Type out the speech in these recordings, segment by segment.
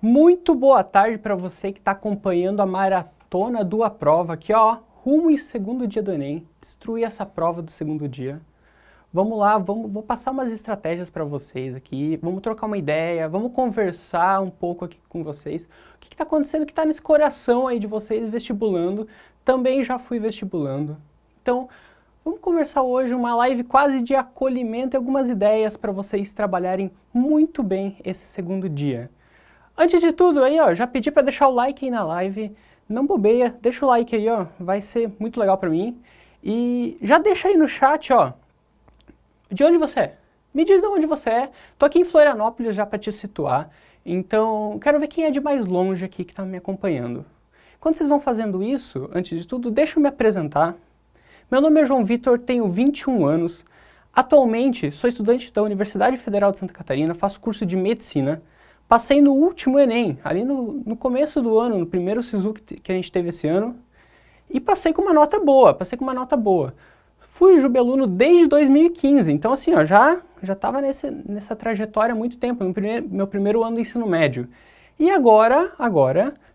Muito boa tarde para você que está acompanhando a maratona do A Prova aqui, ó, rumo em segundo dia do Enem, destruir essa prova do segundo dia. Vamos lá, vou passar umas estratégias para vocês aqui, vamos trocar uma ideia, vamos conversar um pouco aqui com vocês. O que está acontecendo, que está nesse coração aí de vocês vestibulando, também já fui vestibulando. Então, vamos conversar hoje, uma live quase de acolhimento e algumas ideias para vocês trabalharem muito bem esse segundo dia. Antes de tudo aí, ó, já pedi para deixar o like aí na live, não bobeia, deixa o like aí, ó, vai ser muito legal para mim. E já deixa aí no chat, ó, de onde você é? Me diz de onde você é. Tô aqui em Florianópolis já para te situar, então quero ver quem é de mais longe aqui que está me acompanhando. Quando vocês vão fazendo isso, antes de tudo, deixa eu me apresentar. Meu nome é João Vitor, tenho 21 anos. Atualmente, sou estudante da Universidade Federal de Santa Catarina, faço curso de Medicina. Passei no último Enem, ali no começo do ano, no primeiro SISU que a gente teve esse ano, e passei com uma nota boa, Fui jubeluno desde 2015, então assim, ó, já estava nessa trajetória há muito tempo, no meu primeiro ano do ensino médio. E agora,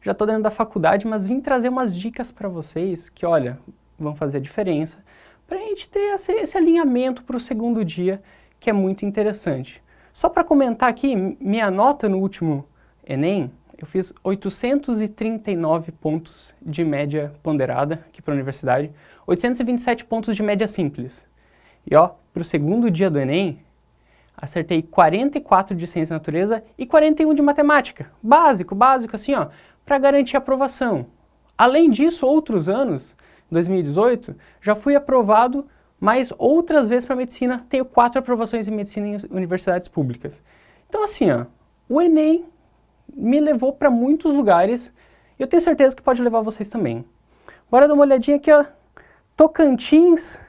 já estou dentro da faculdade, mas vim trazer umas dicas para vocês que, olha, vão fazer a diferença, para a gente ter esse alinhamento para o segundo dia, que é muito interessante. Só para comentar aqui, minha nota no último Enem, eu fiz 839 pontos de média ponderada aqui para a universidade, 827 pontos de média simples. E ó, para o segundo dia do Enem, acertei 44 de ciência e natureza e 41 de matemática. Básico assim ó, para garantir a aprovação. Além disso, outros anos, 2018, já fui aprovado mas outras vezes para medicina, tenho 4 aprovações em medicina em universidades públicas. Então assim, ó, o Enem me levou para muitos lugares e eu tenho certeza que pode levar vocês também. Bora dar uma olhadinha aqui, ó. Tocantins,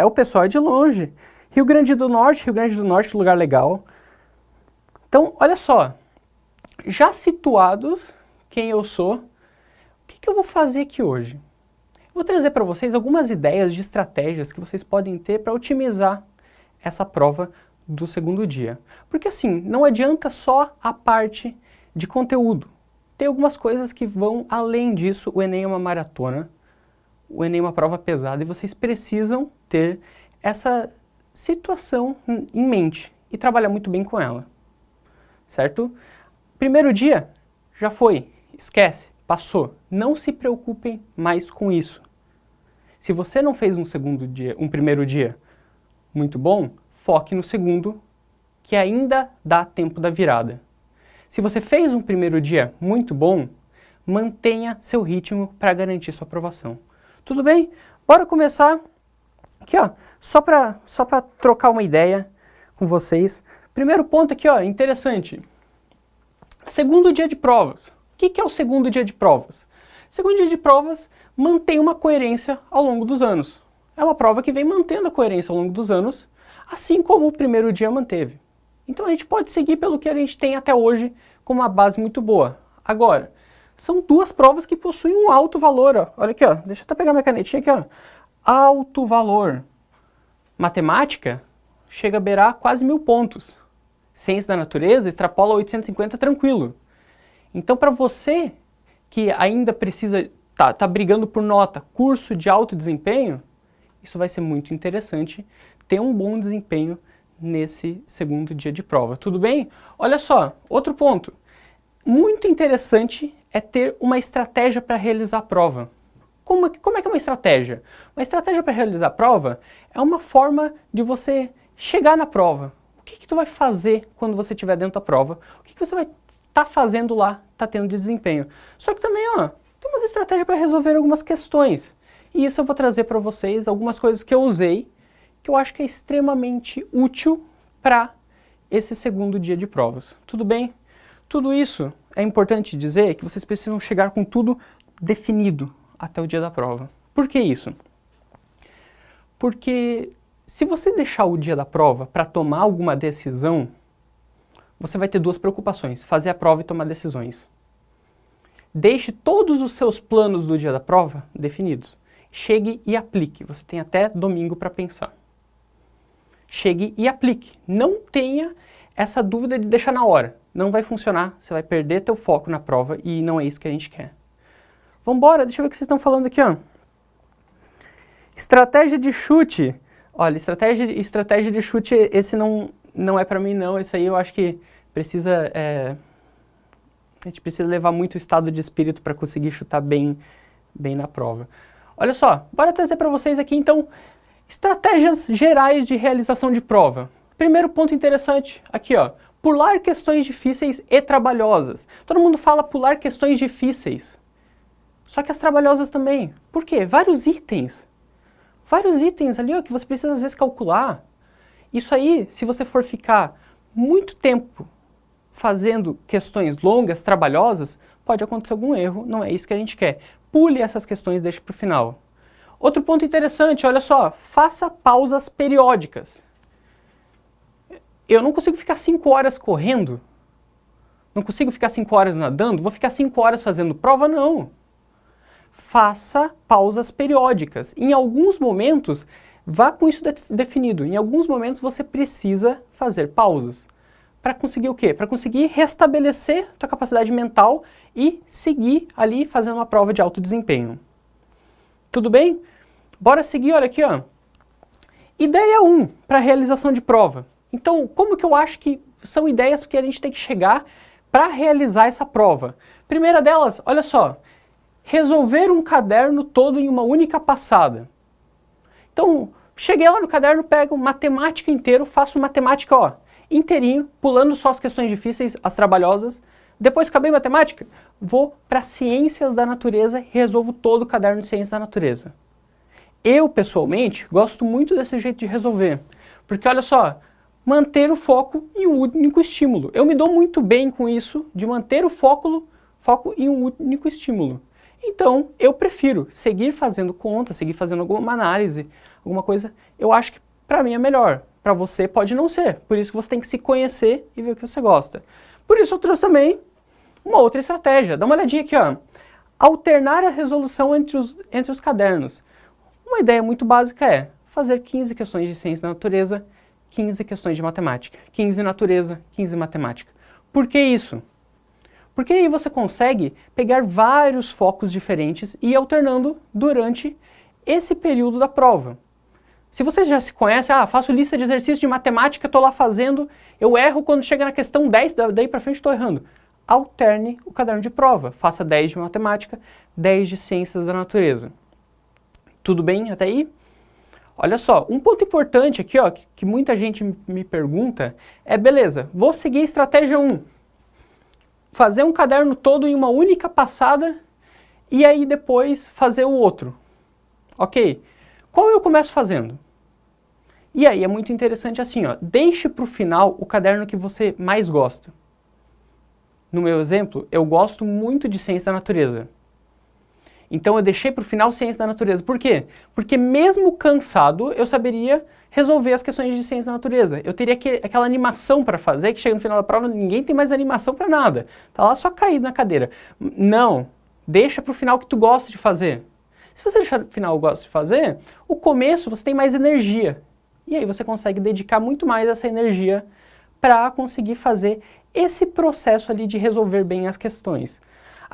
o pessoal é de longe. Rio Grande do Norte, lugar legal. Então, olha só, já situados quem eu sou, o que eu vou fazer aqui hoje? Vou trazer para vocês algumas ideias de estratégias que vocês podem ter para otimizar essa prova do segundo dia. Porque assim, não adianta só a parte de conteúdo. Tem algumas coisas que vão além disso. O Enem é uma maratona, o Enem é uma prova pesada e vocês precisam ter essa situação em mente e trabalhar muito bem com ela. Certo? Primeiro dia, já foi, esquece, passou. Não se preocupem mais com isso. Se você não fez um primeiro dia muito bom, foque no segundo, que ainda dá tempo da virada. Se você fez um primeiro dia muito bom, mantenha seu ritmo para garantir sua aprovação. Tudo bem? Bora começar. Aqui, ó, só para trocar uma ideia com vocês. Primeiro ponto aqui, ó, interessante. Segundo dia de provas. O que é o segundo dia de provas? Segundo dia de provas mantém uma coerência ao longo dos anos. É uma prova que vem mantendo a coerência ao longo dos anos, assim como o primeiro dia manteve. Então a gente pode seguir pelo que a gente tem até hoje como uma base muito boa. Agora, são duas provas que possuem um alto valor. Ó. Olha aqui, ó. Deixa eu até pegar minha canetinha aqui. Ó. Alto valor. Matemática chega a beirar quase 1000 pontos. Ciência da natureza extrapola 850 tranquilo. Então para você que ainda precisa, tá brigando por nota, curso de alto desempenho, isso vai ser muito interessante, ter um bom desempenho nesse segundo dia de prova. Tudo bem? Olha só, outro ponto. Muito interessante é ter uma estratégia para realizar a prova. Como é que é uma estratégia? Uma estratégia para realizar a prova é uma forma de você chegar na prova. O que tu vai fazer quando você estiver dentro da prova? O que você vai tá fazendo lá, tá tendo de desempenho. Só que também, ó, tem umas estratégias para resolver algumas questões. E isso eu vou trazer para vocês algumas coisas que eu usei, que eu acho que é extremamente útil para esse segundo dia de provas. Tudo bem? Tudo isso é importante dizer que vocês precisam chegar com tudo definido até o dia da prova. Por que isso? Porque se você deixar o dia da prova para tomar alguma decisão, você vai ter duas preocupações, fazer a prova e tomar decisões. Deixe todos os seus planos do dia da prova definidos. Chegue e aplique. Você tem até domingo para pensar. Chegue e aplique. Não tenha essa dúvida de deixar na hora. Não vai funcionar, você vai perder teu foco na prova e não é isso que a gente quer. Vambora, deixa eu ver o que vocês estão falando aqui, ó. Estratégia de chute. Olha, estratégia de chute, esse não é pra mim não, esse aí eu acho que precisa, a gente precisa levar muito o estado de espírito para conseguir chutar bem na prova. Olha só, bora trazer para vocês aqui então, estratégias gerais de realização de prova. Primeiro ponto interessante, aqui ó, pular questões difíceis e trabalhosas. Todo mundo fala pular questões difíceis, só que as trabalhosas também. Por quê? Vários itens ali ó, que você precisa às vezes calcular. Isso aí, se você for ficar muito tempo fazendo questões longas, trabalhosas, pode acontecer algum erro, não é isso que a gente quer. Pule essas questões e deixe para o final. Outro ponto interessante, olha só, faça pausas periódicas. Eu não consigo ficar 5 horas correndo, não consigo ficar 5 horas nadando, vou ficar 5 horas fazendo prova, não. Faça pausas periódicas. Em alguns momentos, vá com isso definido, em alguns momentos você precisa fazer pausas. Para conseguir o quê? Para conseguir restabelecer a tua capacidade mental e seguir ali fazendo uma prova de alto desempenho. Tudo bem? Bora seguir, olha aqui, ó. Ideia 1 para realização de prova. Então, como que eu acho que são ideias que a gente tem que chegar para realizar essa prova? Primeira delas, olha só, resolver um caderno todo em uma única passada. Então, cheguei lá no caderno, pego matemática inteiro, faço matemática, ó, inteirinho, pulando só as questões difíceis, as trabalhosas. Depois que acabei matemática, vou para ciências da natureza e resolvo todo o caderno de ciências da natureza. Eu, pessoalmente, gosto muito desse jeito de resolver, porque olha só, manter o foco em um único estímulo. Eu me dou muito bem com isso, de manter o foco em um único estímulo. Então, eu prefiro seguir fazendo conta, seguir fazendo alguma análise, alguma coisa, eu acho que para mim é melhor. Para você pode não ser, por isso que você tem que se conhecer e ver o que você gosta. Por isso eu trouxe também uma outra estratégia. Dá uma olhadinha aqui, ó. Alternar a resolução entre os cadernos. Uma ideia muito básica é fazer 15 questões de ciência da natureza, 15 questões de matemática. 15 natureza, 15 matemática. Por que isso? Porque aí você consegue pegar vários focos diferentes e ir alternando durante esse período da prova. Se você já se conhece, faço lista de exercícios de matemática, estou lá fazendo, eu erro quando chega na questão 10, daí para frente estou errando. Alterne o caderno de prova, faça 10 de matemática, 10 de ciências da natureza. Tudo bem até aí? Olha só, um ponto importante aqui, ó, que muita gente me pergunta é, beleza, vou seguir a estratégia 1. Fazer um caderno todo em uma única passada e aí depois fazer o outro. Ok? Qual eu começo fazendo? E aí é muito interessante assim, ó, deixe para o final o caderno que você mais gosta. No meu exemplo, eu gosto muito de ciência da natureza. Então eu deixei para o final ciência da natureza. Por quê? Porque mesmo cansado, eu saberia resolver as questões de ciência da natureza. Eu teria aquela animação para fazer, que chega no final da prova, ninguém tem mais animação para nada. Tá lá só caído na cadeira. Não, deixa para o final que tu gosta de fazer. Se você deixar para o final que gosta de fazer, o começo você tem mais energia. E aí você consegue dedicar muito mais essa energia para conseguir fazer esse processo ali de resolver bem as questões.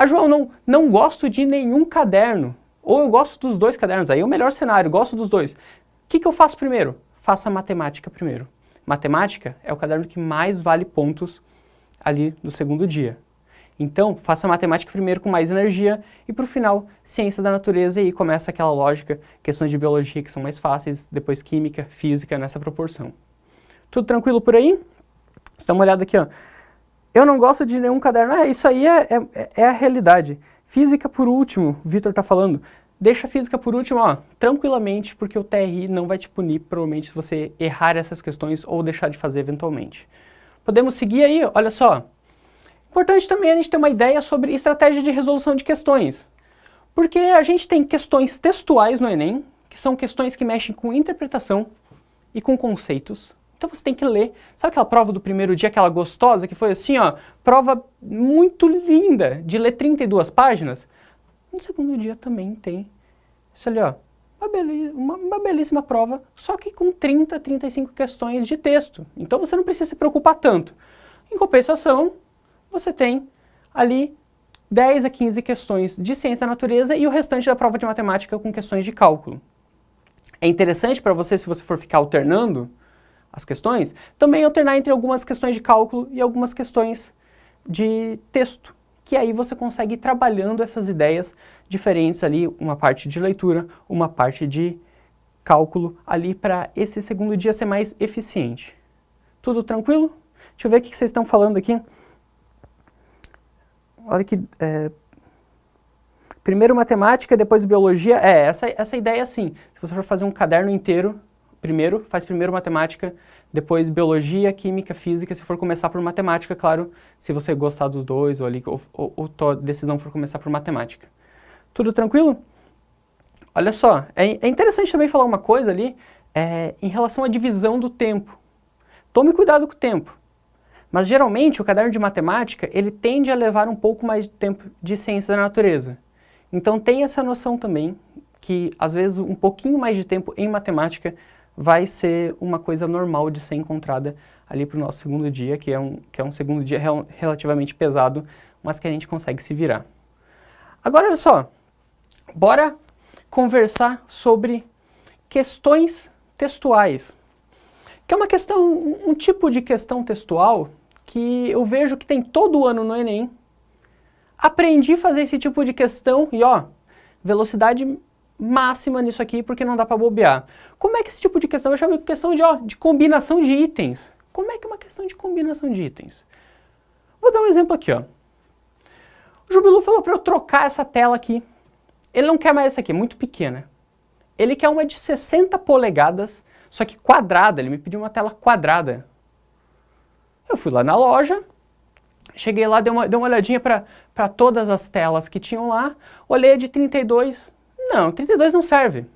João, não gosto de nenhum caderno. Ou eu gosto dos 2 cadernos, aí é o melhor cenário, gosto dos 2. O que eu faço primeiro? Faça matemática primeiro. Matemática é o caderno que mais vale pontos ali no segundo dia. Então, faça matemática primeiro com mais energia e para o final, ciência da natureza e aí começa aquela lógica, questões de biologia que são mais fáceis, depois química, física nessa proporção. Tudo tranquilo por aí? Dá uma olhada aqui, ó. Eu não gosto de nenhum caderno. Isso aí é a realidade. Física por último, o Vitor tá falando. Deixa a física por último, ó, tranquilamente, porque o TRI não vai te punir, provavelmente, se você errar essas questões ou deixar de fazer eventualmente. Podemos seguir aí, olha só. Importante também a gente ter uma ideia sobre estratégia de resolução de questões. Porque a gente tem questões textuais no Enem, que são questões que mexem com interpretação e com conceitos. Então você tem que ler. Sabe aquela prova do primeiro dia, aquela gostosa, que foi assim, ó, prova muito linda, de ler 32 páginas? No segundo dia também tem isso ali, ó, uma belíssima prova, só que com 30, 35 questões de texto. Então você não precisa se preocupar tanto. Em compensação, você tem ali 10 a 15 questões de ciência da natureza e o restante da prova de matemática com questões de cálculo. É interessante para você, se você for ficar alternando as questões, também alternar entre algumas questões de cálculo e algumas questões de texto, que aí você consegue ir trabalhando essas ideias diferentes ali, uma parte de leitura, uma parte de cálculo ali para esse segundo dia ser mais eficiente. Tudo tranquilo? Deixa eu ver o que vocês estão falando aqui. Olha que... primeiro matemática, depois biologia. Essa ideia é assim. Se você for fazer um caderno inteiro, faz primeiro matemática, depois biologia, química, física. Se for começar por matemática, claro, se você gostar dos dois, ou a decisão for começar por matemática. Tudo tranquilo? Olha só, é interessante também falar uma coisa ali, em relação à divisão do tempo. Tome cuidado com o tempo. Mas geralmente o caderno de matemática, ele tende a levar um pouco mais de tempo de ciência da natureza. Então tem essa noção também, que às vezes um pouquinho mais de tempo em matemática vai ser uma coisa normal de ser encontrada ali para o nosso segundo dia, que é um segundo dia relativamente pesado, mas que a gente consegue se virar. Agora olha só, bora conversar sobre questões textuais, que é uma questão, um tipo de questão textual que eu vejo que tem todo ano no Enem. Aprendi a fazer esse tipo de questão e ó, velocidade máxima nisso aqui porque não dá para bobear. Como é que esse tipo de questão, eu chamo de questão de combinação de itens. Como é que é uma questão de combinação de itens? Vou dar um exemplo aqui, ó. O Jubilu falou para eu trocar essa tela aqui. Ele não quer mais essa aqui, é muito pequena. Ele quer uma de 60 polegadas, só que quadrada, ele me pediu uma tela quadrada. Eu fui lá na loja, cheguei lá, dei uma olhadinha para todas as telas que tinham lá, olhei a de 32, não, 32 não serve.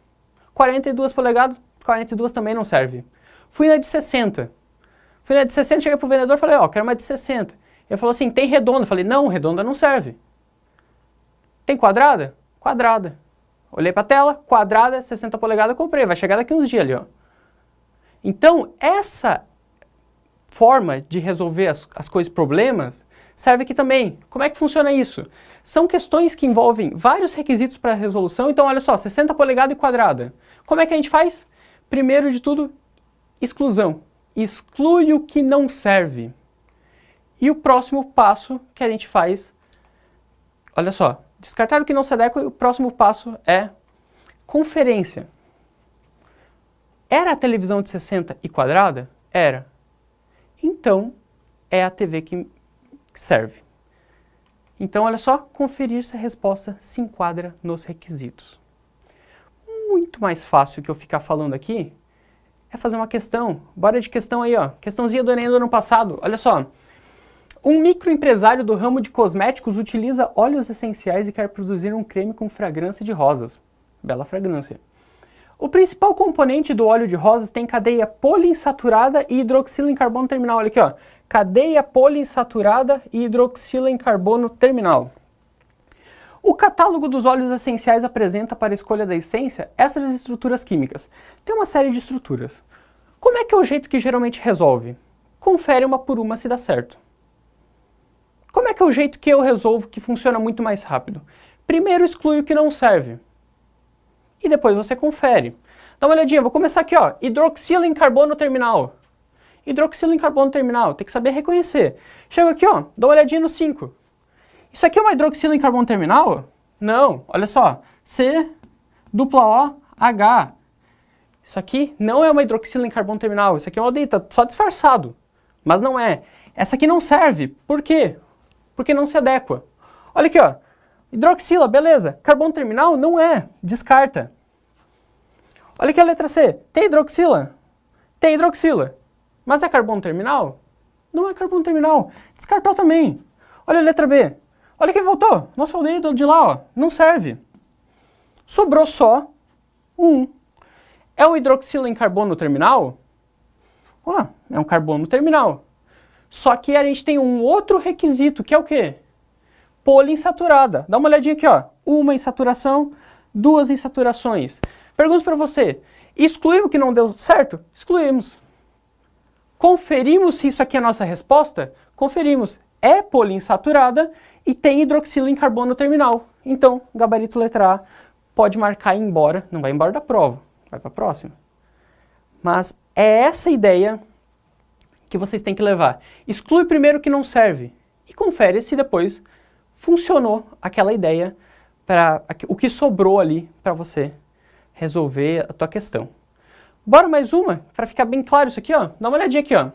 42 polegadas, 42 também não serve. Fui na de 60. Cheguei pro vendedor e falei, ó, quero uma de 60. Ele falou assim, tem redonda? Eu falei, não, redonda não serve. Tem quadrada? Quadrada. Olhei pra tela, quadrada, 60 polegadas, comprei, vai chegar daqui uns dias ali, ó. Então, essa forma de resolver as coisas, problemas, serve aqui também. Como é que funciona isso? São questões que envolvem vários requisitos para resolução. Então, olha só, 60 polegadas e quadrada. Como é que a gente faz? Primeiro de tudo, exclusão. Exclui o que não serve. E o próximo passo que a gente faz, olha só, descartar o que não se adequa e o próximo passo é conferência. Era a televisão de 60 e quadrada? Era. Então, é a TV que serve. Então, olha só, conferir se a resposta se enquadra nos requisitos. Muito mais fácil que eu ficar falando aqui é fazer uma questão. Bora de questão aí, ó. Questãozinha do Enem do ano passado. Olha só. Um microempresário do ramo de cosméticos utiliza óleos essenciais e quer produzir um creme com fragrância de rosas. Bela fragrância. O principal componente do óleo de rosas tem cadeia poliinsaturada e hidroxila em carbono terminal. Olha aqui, ó. Cadeia poliinsaturada e hidroxila em carbono terminal. O catálogo dos óleos essenciais apresenta para a escolha da essência essas estruturas químicas. Tem uma série de estruturas. Como é que é o jeito que geralmente resolve? Confere uma por uma se dá certo. Como é que é o jeito que eu resolvo que funciona muito mais rápido? Primeiro exclui o que não serve. E depois você confere. Dá uma olhadinha, vou começar aqui, ó. Hidroxila em carbono terminal. Hidroxila em carbono terminal, tem que saber reconhecer. Chego aqui, ó, dá uma olhadinha no 5. Isso aqui é uma hidroxila em carbono terminal? Não, olha só. COOH. Isso aqui não é uma hidroxila em carbono terminal. Isso aqui é uma aldeído, tá só disfarçado. Mas não é. Essa aqui não serve. Por quê? Porque não se adequa. Olha aqui, ó. Hidroxila, beleza. Carbono terminal? Não é. Descarta. Olha aqui a letra C. Tem hidroxila? Tem hidroxila. Mas é carbono terminal? Não é carbono terminal. Descartou também. Olha a letra B. Olha quem voltou. Nosso aldeído de lá, ó. Não serve. Sobrou só um. É um hidroxila em carbono terminal? Ó, é um carbono terminal. Só que a gente tem um outro requisito, que é o quê? Poliinsaturada. Dá uma olhadinha aqui, ó. Uma insaturação, duas insaturações. Pergunto para você, excluímos o que não deu certo? Excluímos. Conferimos se isso aqui é a nossa resposta? Conferimos. É poliinsaturada e tem hidroxilo em carbono no terminal. Então, gabarito letra A pode marcar e ir embora. Não vai embora da prova, vai para a próxima. Mas é essa ideia que vocês têm que levar. Exclui primeiro o que não serve e confere se depois funcionou aquela ideia, para o que sobrou ali para você resolver a tua questão. Bora mais uma, para ficar bem claro isso aqui, ó. Dá uma olhadinha aqui, ó.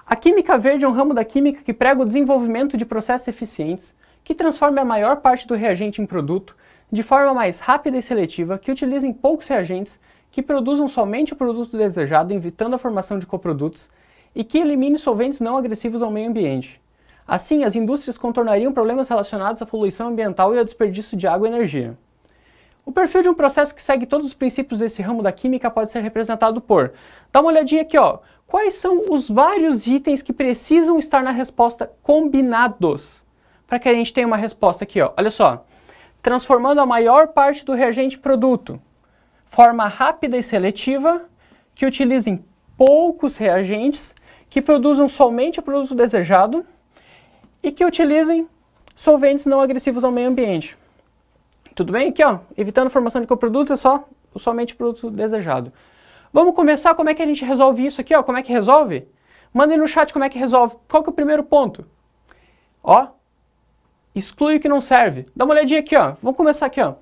A química verde é um ramo da química que prega o desenvolvimento de processos eficientes, que transforma a maior parte do reagente em produto, de forma mais rápida e seletiva, que utilizem poucos reagentes, que produzam somente o produto desejado, evitando a formação de coprodutos, e que elimine solventes não agressivos ao meio ambiente. Assim, as indústrias contornariam problemas relacionados à poluição ambiental e ao desperdício de água e energia. O perfil de um processo que segue todos os princípios desse ramo da química pode ser representado por... Dá uma olhadinha aqui, ó. Quais são os vários itens que precisam estar na resposta combinados? Para que a gente tenha uma resposta aqui, ó. Olha só. Transformando a maior parte do reagente em produto. Forma rápida e seletiva, que utilizem poucos reagentes, que produzam somente o produto desejado e que utilizem solventes não agressivos ao meio ambiente. Tudo bem? Aqui, ó, evitando a formação de coprodutos é somente o produto desejado. Vamos começar, como é que a gente resolve isso aqui, ó? Como é que resolve? Mandem no chat como é que resolve. Qual que é o primeiro ponto? Ó, exclui o que não serve. Dá uma olhadinha aqui, ó. Vamos começar aqui, ó.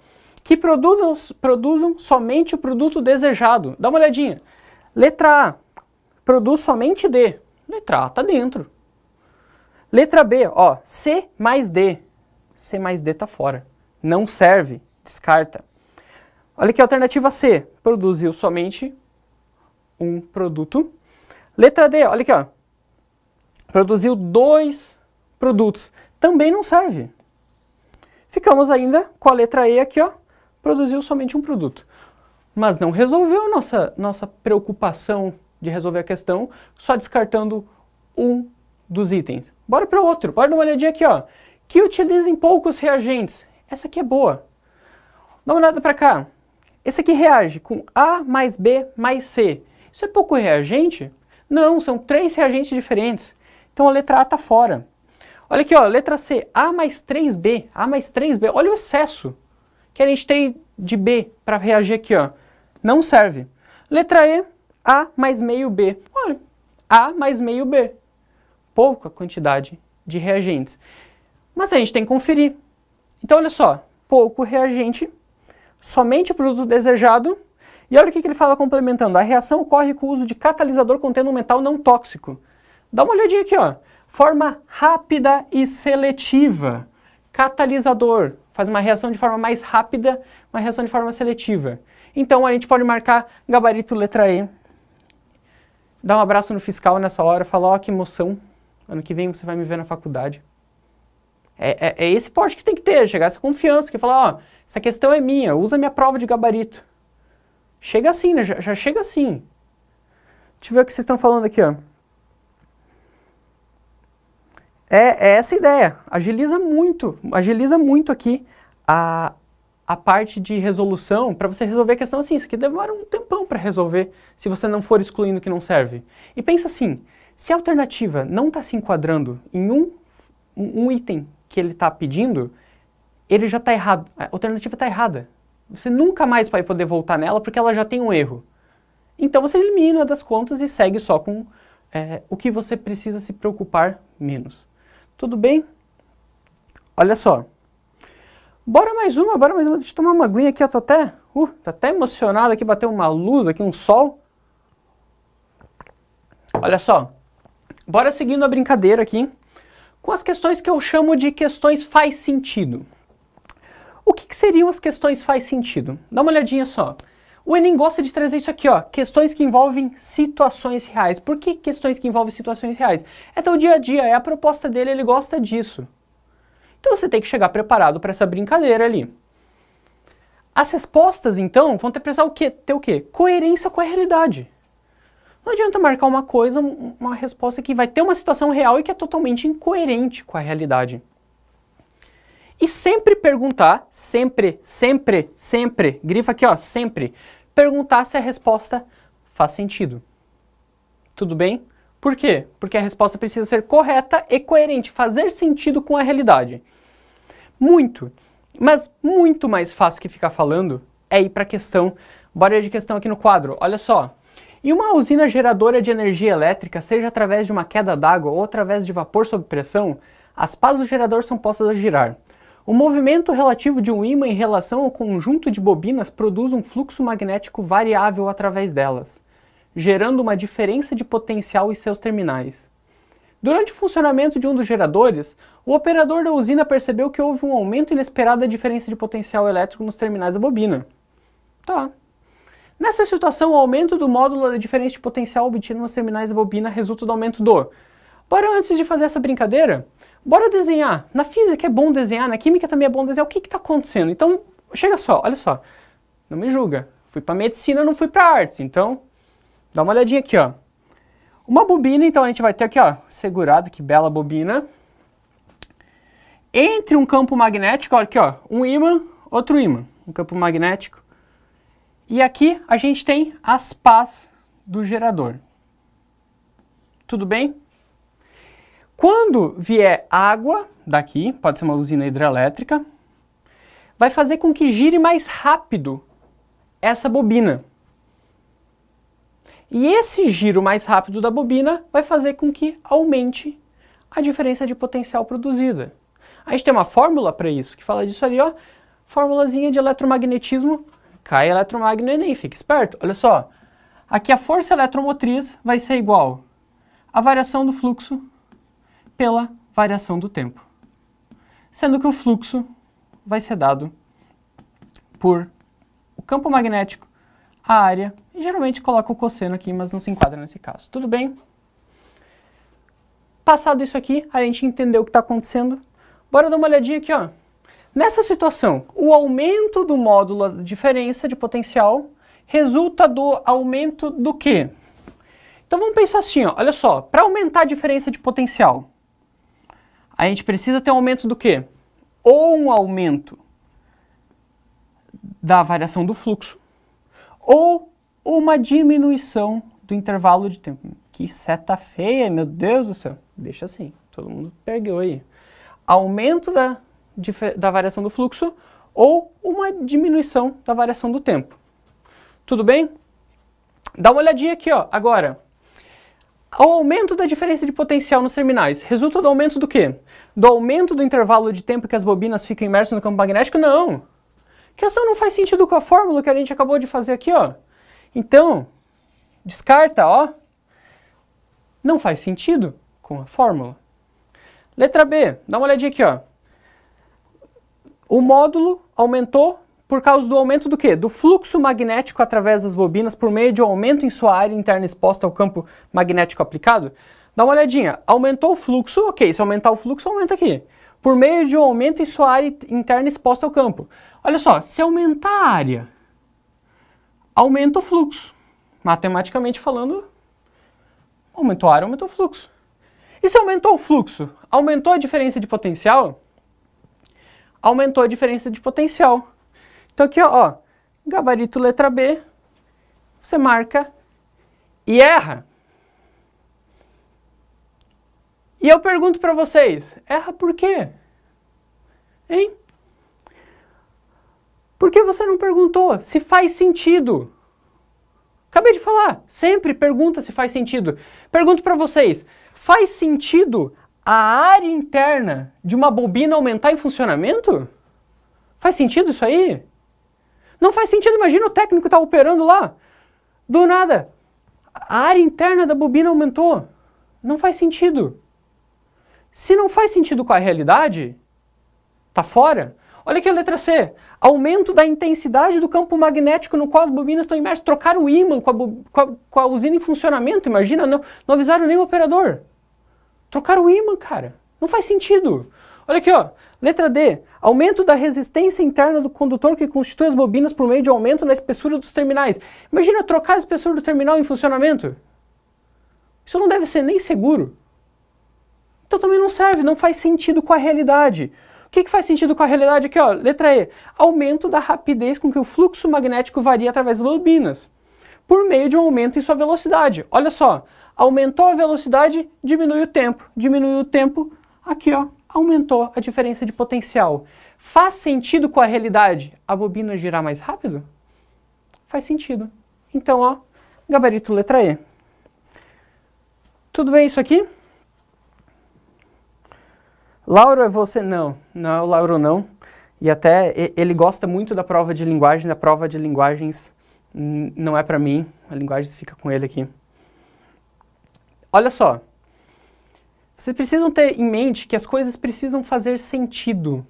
Que produzam somente o produto desejado. Dá uma olhadinha. Letra A, produz somente D. Letra A tá dentro. Letra B, ó, C mais D. C mais D tá fora. Não serve, descarta. Olha aqui a alternativa C, produziu somente um produto. Letra D, olha aqui, ó, produziu 2 produtos. Também não serve. Ficamos ainda com a letra E aqui, ó, produziu somente um produto. Mas não resolveu a nossa preocupação de resolver a questão só descartando um dos itens. Bora para o outro, bora dar uma olhadinha aqui, ó. Que utilizem poucos reagentes. Essa aqui é boa. Dá uma olhada para cá. Esse aqui reage com A mais B mais C. Isso é pouco reagente? Não, são 3 reagentes diferentes. Então a letra A está fora. Olha aqui, ó, letra C, A mais 3B. A mais 3B, olha o excesso que a gente tem de B para reagir aqui, ó. Não serve. Letra E, A mais meio B. Olha, A mais meio B. Pouca quantidade de reagentes. Mas a gente tem que conferir. Então, olha só, pouco reagente, somente o produto desejado. E olha o que ele fala complementando. A reação ocorre com o uso de catalisador contendo um metal não tóxico. Dá uma olhadinha aqui, ó. Forma rápida e seletiva. Catalisador. Faz uma reação de forma mais rápida, uma reação de forma seletiva. Então, a gente pode marcar gabarito letra E. Dá um abraço no fiscal nessa hora. Fala, ó, que emoção. Ano que vem você vai me ver na faculdade. É esse porte que tem que ter, chegar essa confiança, que falar, ó, essa questão é minha, usa minha prova de gabarito. Chega assim, né? Já chega assim. Deixa eu ver o que vocês estão falando aqui, ó. É essa ideia. Agiliza muito aqui a parte de resolução para você resolver a questão assim. Isso aqui demora um tempão para resolver se você não for excluindo o que não serve. E pensa assim, se a alternativa não está se enquadrando em um item que ele está pedindo, ele já está errado. A alternativa está errada. Você nunca mais vai poder voltar nela porque ela já tem um erro. Então você elimina das contas e segue só com o que você precisa se preocupar menos. Tudo bem? Olha só. Bora mais uma. Deixa eu tomar uma aguinha aqui. Eu tô até emocionado aqui, bateu uma luz aqui, um sol. Olha só. Bora seguindo a brincadeira aqui com as questões que eu chamo de questões faz sentido. O que seriam as questões faz sentido? Dá uma olhadinha só. O Enem gosta de trazer isso aqui, ó, questões que envolvem situações reais. Por que questões que envolvem situações reais? É teu dia a dia, é a proposta dele, ele gosta disso. Então você tem que chegar preparado para essa brincadeira ali. As respostas, então, vão ter o quê? Coerência com a realidade. Não adianta marcar uma coisa, uma resposta que vai ter uma situação real e que é totalmente incoerente com a realidade. E sempre perguntar, sempre, grifa aqui, ó, sempre, perguntar se a resposta faz sentido. Tudo bem? Por quê? Porque a resposta precisa ser correta e coerente, fazer sentido com a realidade. Mas muito mais fácil que ficar falando é ir para a questão. Bora de questão aqui no quadro. Olha só. Em uma usina geradora de energia elétrica, seja através de uma queda d'água ou através de vapor sob pressão, as pás do gerador são postas a girar. O movimento relativo de um ímã em relação ao conjunto de bobinas produz um fluxo magnético variável através delas, gerando uma diferença de potencial em seus terminais. Durante o funcionamento de um dos geradores, o operador da usina percebeu que houve um aumento inesperado da diferença de potencial elétrico nos terminais da bobina. Tá. Nessa situação, o aumento do módulo da diferença de potencial obtido nos terminais da bobina resulta do aumento do... Bora, antes de fazer essa brincadeira, bora desenhar. Na física é bom desenhar, na química também é bom desenhar. O que está acontecendo? Então, chega só, olha só. Não me julga. Fui para medicina, não fui para artes, então... Dá uma olhadinha aqui, ó. Uma bobina, então a gente vai ter aqui, ó, segurado, que bela bobina. Entre um campo magnético, olha aqui, ó, um ímã, outro ímã, um campo magnético. E aqui a gente tem as pás do gerador. Tudo bem? Quando vier água daqui, pode ser uma usina hidrelétrica, vai fazer com que gire mais rápido essa bobina. E esse giro mais rápido da bobina vai fazer com que aumente a diferença de potencial produzida. A gente tem uma fórmula para isso, que fala disso ali, ó. Fórmulazinha de eletromagnetismo, cai eletromagno no Enem, fica esperto. Olha só, aqui a força eletromotriz vai ser igual à variação do fluxo pela variação do tempo. Sendo que o fluxo vai ser dado por o campo magnético, a área, e geralmente coloca o cosseno aqui, mas não se enquadra nesse caso. Tudo bem? Passado isso aqui, a gente entendeu o que está acontecendo. Bora dar uma olhadinha aqui, ó. Nessa situação, o aumento do módulo da diferença de potencial resulta do aumento do quê? Então vamos pensar assim, ó. Olha só, para aumentar a diferença de potencial, a gente precisa ter um aumento do quê? Ou um aumento da variação do fluxo, ou uma diminuição do intervalo de tempo. Que seta feia, meu Deus do céu. Deixa assim, todo mundo pegou aí. Aumento da variação do fluxo ou uma diminuição da variação do tempo. Tudo bem? Dá uma olhadinha aqui, ó. Agora, o aumento da diferença de potencial nos terminais resulta do aumento do quê? Do aumento do intervalo de tempo que as bobinas ficam imersas no campo magnético? Não. A questão não faz sentido com a fórmula que a gente acabou de fazer aqui, ó. Então, descarta, ó. Não faz sentido com a fórmula. Letra B, dá uma olhadinha aqui, ó. O módulo aumentou por causa do aumento do quê? Do fluxo magnético através das bobinas por meio de um aumento em sua área interna exposta ao campo magnético aplicado. Dá uma olhadinha. Aumentou o fluxo, ok, se aumentar o fluxo, aumenta aqui. Por meio de um aumento em sua área interna exposta ao campo. Olha só, se aumentar a área, aumenta o fluxo. Matematicamente falando, aumentou a área, aumentou o fluxo. E se aumentou o fluxo, aumentou a diferença de potencial? Aumentou a diferença de potencial. Então aqui, ó, gabarito letra B, você marca e erra. E eu pergunto para vocês, erra por quê? Hein? Por que você não perguntou se faz sentido? Acabei de falar, sempre pergunta se faz sentido. Pergunto para vocês, faz sentido a área interna de uma bobina aumentar em funcionamento? Faz sentido isso aí? Não faz sentido, imagina o técnico tá operando lá. Do nada, a área interna da bobina aumentou. Não faz sentido. Se não faz sentido com a realidade, tá fora. Olha aqui a letra C. Aumento da intensidade do campo magnético no qual as bobinas estão imersas. Trocaram o ímã com a usina em funcionamento, imagina, não avisaram nem o operador. Trocaram o ímã, cara. Não faz sentido. Olha aqui, ó. Letra D. Aumento da resistência interna do condutor que constitui as bobinas por meio de aumento na espessura dos terminais. Imagina trocar a espessura do terminal em funcionamento. Isso não deve ser nem seguro. Então também não serve, não faz sentido com a realidade. O que faz sentido com a realidade aqui, ó? Letra E. Aumento da rapidez com que o fluxo magnético varia através das bobinas, por meio de um aumento em sua velocidade. Olha só, aumentou a velocidade, diminui o tempo. Diminuiu o tempo, aqui ó, aumentou a diferença de potencial. Faz sentido com a realidade a bobina girar mais rápido? Faz sentido. Então, ó, gabarito letra E. Tudo bem isso aqui? Lauro, é você? Não, não é o Lauro não. E até ele gosta muito da prova de linguagens, a prova de linguagens não é para mim, a linguagem fica com ele aqui. Olha só, vocês precisam ter em mente que as coisas precisam fazer sentido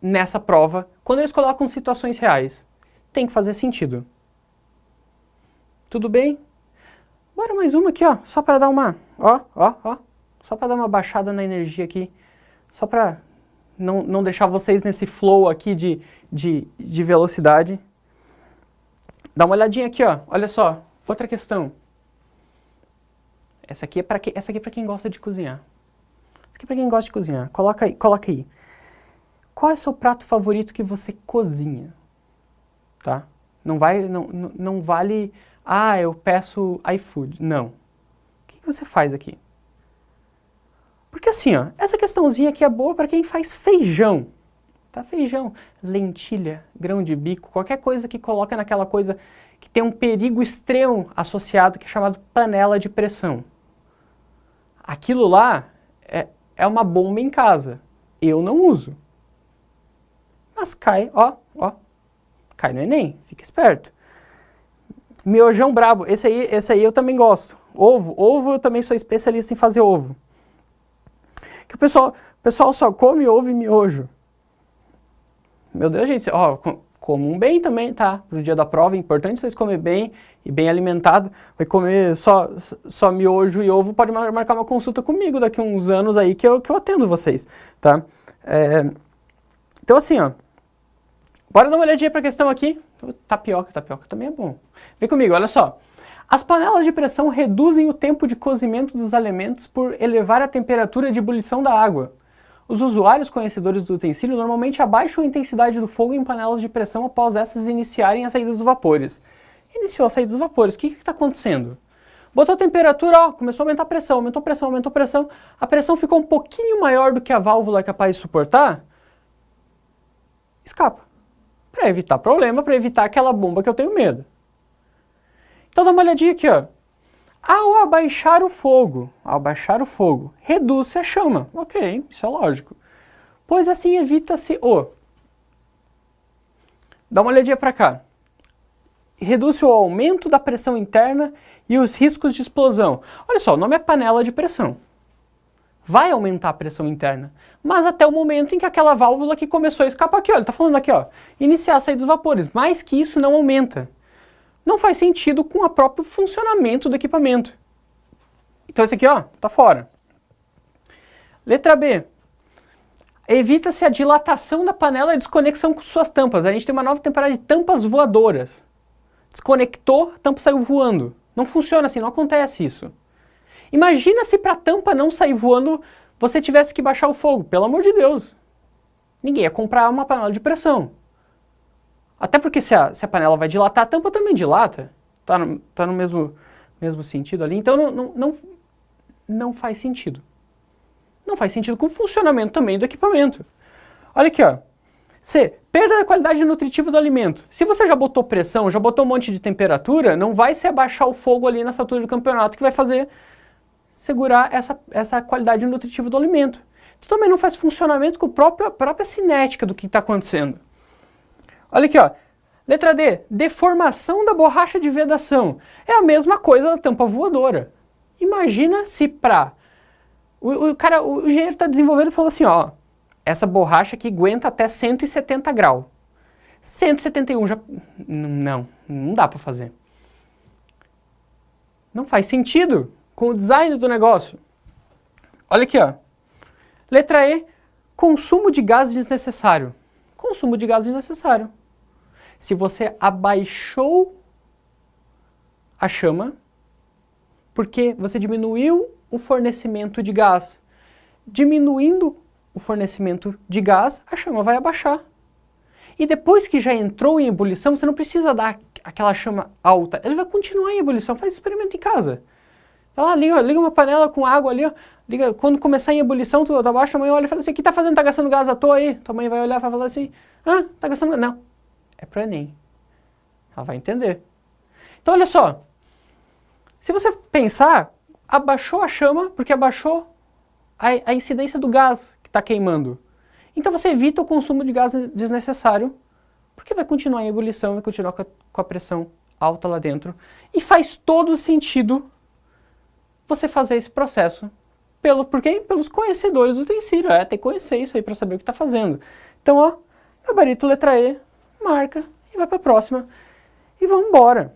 nessa prova, quando eles colocam situações reais. Tem que fazer sentido. Tudo bem? Bora mais uma aqui, ó, só para dar uma, ó, só para dar uma baixada na energia aqui, só para não deixar vocês nesse flow aqui de velocidade. Dá uma olhadinha aqui, ó. Olha só, outra questão. Essa aqui é para quem gosta de cozinhar. Essa aqui é para quem gosta de cozinhar. Coloca aí. Qual é o seu prato favorito que você cozinha? Tá? Não vale, eu peço iFood. Não. O que você faz aqui? Porque assim, ó, essa questãozinha aqui é boa para quem faz feijão. Tá? Feijão, lentilha, grão de bico, qualquer coisa que coloca naquela coisa que tem um perigo extremo associado, que é chamado panela de pressão. Aquilo lá é uma bomba em casa. Eu não uso. Mas cai, ó, cai no Enem, fica esperto. Miojão brabo, esse aí eu também gosto. Ovo eu também sou especialista em fazer ovo. Que o pessoal só come ovo e miojo. Meu Deus, gente, ó, comam bem também, tá? Pro dia da prova, é importante vocês comerem bem e bem alimentado. Vai comer só miojo e ovo, pode marcar uma consulta comigo daqui a uns anos aí que eu atendo vocês, tá? Então assim, ó, bora dar uma olhadinha pra questão aqui. Tapioca também é bom. Vem comigo, olha só. As panelas de pressão reduzem o tempo de cozimento dos alimentos por elevar a temperatura de ebulição da água. Os usuários conhecedores do utensílio normalmente abaixam a intensidade do fogo em panelas de pressão após essas iniciarem a saída dos vapores. Iniciou a saída dos vapores, o que está acontecendo? Botou a temperatura, ó, começou a aumentar a pressão, aumentou a pressão, a pressão ficou um pouquinho maior do que a válvula é capaz de suportar, escapa. Para evitar problema, para evitar aquela bomba que eu tenho medo. Então dá uma olhadinha aqui, ó. Ao abaixar o fogo, reduz-se a chama. Ok, isso é lógico. Pois assim evita-se o... Dá uma olhadinha para cá. Reduz-se o aumento da pressão interna e os riscos de explosão. Olha só, o nome é panela de pressão. Vai aumentar a pressão interna, mas até o momento em que aquela válvula que começou a escapar aqui, ó, ele está falando aqui, ó, iniciar a saída dos vapores, mais que isso não aumenta. Não faz sentido com o próprio funcionamento do equipamento. Então esse aqui, ó, tá fora. Letra B. Evita-se a dilatação da panela e a desconexão com suas tampas. A gente tem uma nova temporada de tampas voadoras. Desconectou, a tampa saiu voando. Não funciona assim, não acontece isso. Imagina se para a tampa não sair voando, você tivesse que baixar o fogo. Pelo amor de Deus. Ninguém ia comprar uma panela de pressão. Até porque se a panela vai dilatar, a tampa também dilata. Tá no mesmo sentido ali. Então não faz sentido. Não faz sentido com o funcionamento também do equipamento. Olha aqui, ó. C. Perda da qualidade nutritiva do alimento. Se você já botou pressão, já botou um monte de temperatura, não vai se abaixar o fogo ali nessa altura do campeonato que vai fazer segurar essa qualidade nutritiva do alimento. Isso também não faz funcionamento com a própria cinética do que está acontecendo. Olha aqui, ó. Letra D. Deformação da borracha de vedação. É a mesma coisa da tampa voadora. Imagina se o engenheiro está desenvolvendo e falou assim, ó, essa borracha aqui aguenta até 170 graus. 171 já... Não dá para fazer. Não faz sentido com o design do negócio. Olha aqui, ó. Letra E. Consumo de gás desnecessário. Consumo de gás desnecessário. Se você abaixou a chama, porque você diminuiu o fornecimento de gás. Diminuindo o fornecimento de gás, a chama vai abaixar. E depois que já entrou em ebulição, você não precisa dar aquela chama alta, ele vai continuar em ebulição. Faz experimento em casa. Vai lá, liga uma panela com água ali, ó. Liga, quando começar em ebulição, tu abaixa, a mãe olha e fala assim, o que tá fazendo? Tá gastando gás à toa aí? Tua mãe vai olhar e vai falar assim, ah, tá gastando gás. Não, é pro Enem. Ela vai entender. Então olha só, se você pensar, abaixou a chama porque abaixou a incidência do gás que está queimando. Então você evita o consumo de gás desnecessário, porque vai continuar em ebulição, vai continuar com a pressão alta lá dentro. E faz todo sentido você fazer esse processo. Por quê? Pelos conhecedores do utensílio. Tem que conhecer isso aí para saber o que está fazendo. Então, ó, gabarito letra E, marca e vai para a próxima. E vamos embora.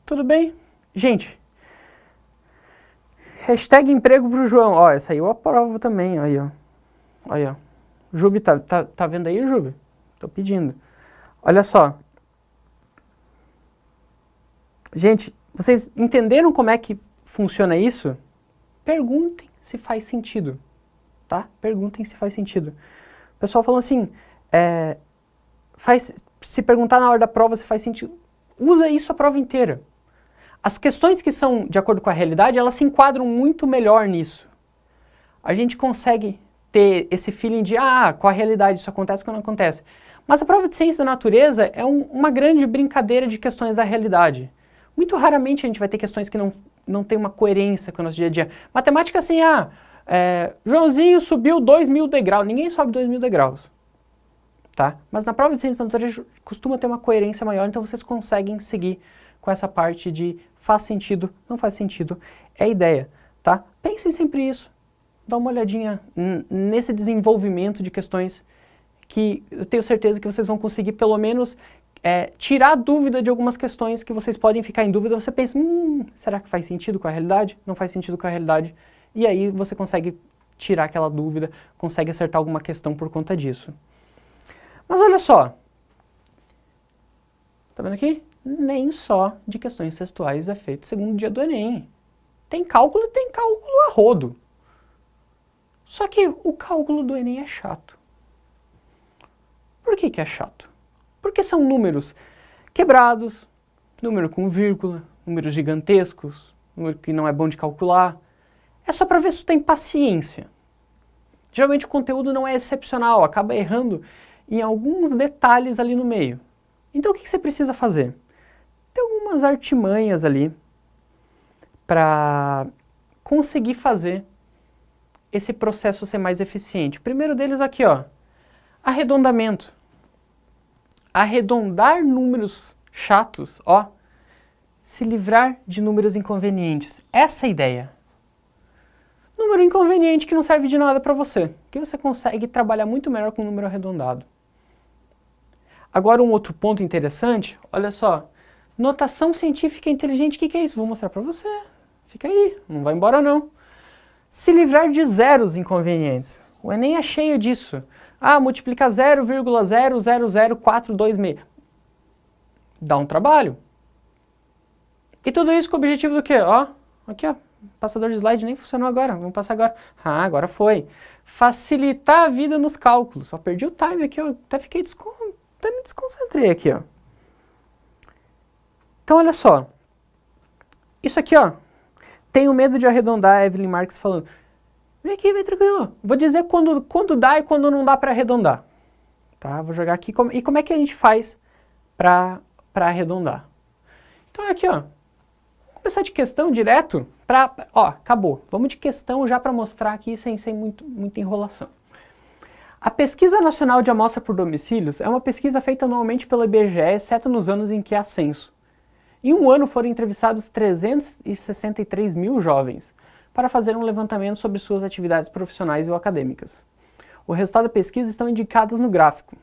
Tudo bem? Gente, hashtag emprego pro João. Ó, essa aí eu aprovo também. Aí, ó. Aí, ó. Jubi, tá vendo aí, Jubi? Tô pedindo. Olha só. Gente, vocês entenderam como é que funciona isso? Perguntem se faz sentido, tá? Perguntem se faz sentido. O pessoal falou assim, se perguntar na hora da prova se faz sentido, usa isso a prova inteira. As questões que são de acordo com a realidade, elas se enquadram muito melhor nisso. A gente consegue ter esse feeling de, com a realidade isso acontece ou não acontece. Mas a prova de ciência da natureza é uma grande brincadeira de questões da realidade. Muito raramente a gente vai ter questões que não tem uma coerência com o nosso dia a dia. Matemática assim, Joãozinho subiu 2.000 degraus. Ninguém sobe 2.000 degraus. Tá? Mas na prova de ciência da natureza costuma ter uma coerência maior, então vocês conseguem seguir com essa parte de faz sentido, não faz sentido. É a ideia, tá? Pensem sempre isso. Dá uma olhadinha nesse desenvolvimento de questões que eu tenho certeza que vocês vão conseguir pelo menos tirar a dúvida de algumas questões que vocês podem ficar em dúvida. Você pensa, será que faz sentido com a realidade? Não faz sentido com a realidade. E aí você consegue tirar aquela dúvida, consegue acertar alguma questão por conta disso. Mas olha só, tá vendo aqui? Nem só de questões textuais é feito segundo dia do Enem. Tem cálculo a rodo. Só que o cálculo do Enem é chato. Por que é chato? Porque são números quebrados, número com vírgula, números gigantescos, número que não é bom de calcular. É só para ver se tu tem paciência. Geralmente o conteúdo não é excepcional, acaba errando em alguns detalhes ali no meio. Então o que você precisa fazer? Tem algumas artimanhas ali para conseguir fazer esse processo ser mais eficiente. O primeiro deles aqui, ó, arredondamento. Arredondar números chatos, ó, se livrar de números inconvenientes. Essa é a ideia. Número inconveniente que não serve de nada para você, que você consegue trabalhar muito melhor com um número arredondado. Agora um outro ponto interessante, olha só, notação científica inteligente, o que é isso? Vou mostrar para você. Fica aí, não vai embora não. Se livrar de zeros inconvenientes. O Enem é cheio disso. Multiplicar 0,000426. Dá um trabalho. E tudo isso com o objetivo do quê? Ó, aqui ó, passador de slide nem funcionou agora. Vamos passar agora. Agora foi. Facilitar a vida nos cálculos. Só perdi o time aqui, ó. Até me desconcentrei aqui, ó. Então olha só. Isso aqui, ó. Tenho medo de arredondar, Evelyn Marques falando. Vem aqui, vem tranquilo. Vou dizer quando dá e quando não dá para arredondar. Tá? Vou jogar aqui. E como é que a gente faz para arredondar? Então aqui, ó. Vamos começar de questão direto. Acabou. Vamos de questão já para mostrar aqui sem muita enrolação. A Pesquisa Nacional de Amostra por Domicílios é uma pesquisa feita anualmente pela IBGE, exceto nos anos em que há censo. Em um ano foram entrevistados 363 mil jovens para fazer um levantamento sobre suas atividades profissionais ou acadêmicas. O resultado da pesquisa estão indicados no gráfico.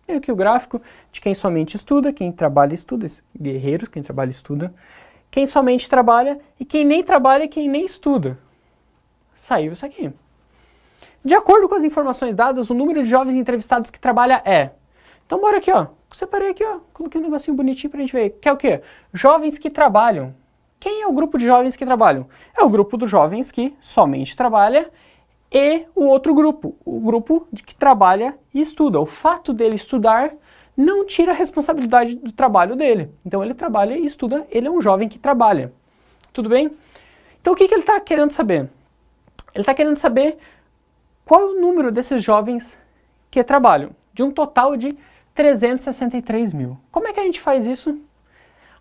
E aqui o gráfico de quem somente estuda, quem trabalha e estuda, guerreiros, quem trabalha e estuda, quem somente trabalha e quem nem trabalha e quem nem estuda. Saiu isso aqui. De acordo com as informações dadas, o número de jovens entrevistados que trabalha é... Então bora aqui, ó. Separei aqui, ó. Coloquei um negocinho bonitinho pra gente ver. Que é o quê? Jovens que trabalham. Quem é o grupo de jovens que trabalham? É o grupo dos jovens que somente trabalha e o outro grupo, o grupo que trabalha e estuda. O fato dele estudar não tira a responsabilidade do trabalho dele. Então ele trabalha e estuda, ele é um jovem que trabalha. Tudo bem? Então o que ele está querendo saber? Ele está querendo saber qual é o número desses jovens que trabalham, de um total de 363 mil. Como é que a gente faz isso?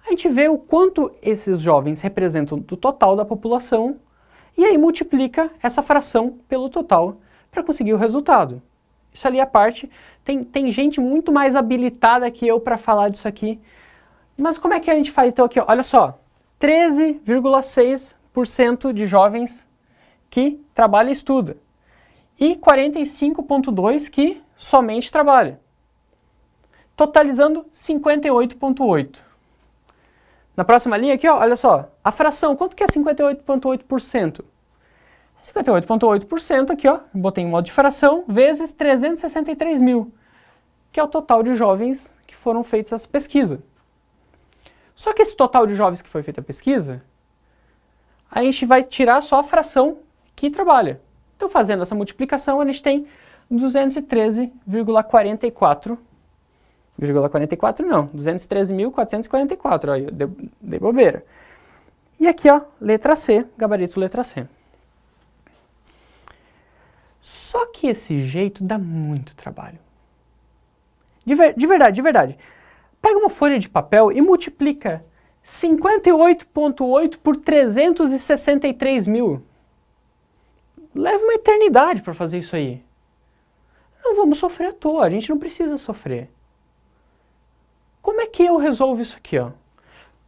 A gente vê o quanto esses jovens representam do total da população e aí multiplica essa fração pelo total para conseguir o resultado. Isso ali é a parte. Tem gente muito mais habilitada que eu para falar disso aqui. Mas como é que a gente faz então aqui? Ó, olha só, 13,6% de jovens que trabalha e estuda. E 45,2% que somente trabalha. Totalizando 58,8%. Na próxima linha aqui, ó, olha só, a fração, quanto que é 58,8%? 58,8% aqui, ó, botei em modo de fração, vezes 363 mil, que é o total de jovens que foram feitos essa pesquisa. Só que esse total de jovens que foi feita a pesquisa, a gente vai tirar só a fração que trabalha. Então, fazendo essa multiplicação, a gente tem 213,44 não, 213.444, ó, eu dei bobeira. E aqui, ó, letra C, gabarito letra C. Só que esse jeito dá muito trabalho. De verdade. Pega uma folha de papel e multiplica 58,8 por 363 mil. Leva uma eternidade para fazer isso aí. Não vamos sofrer à toa, a gente não precisa sofrer. Como é que eu resolvo isso aqui, ó?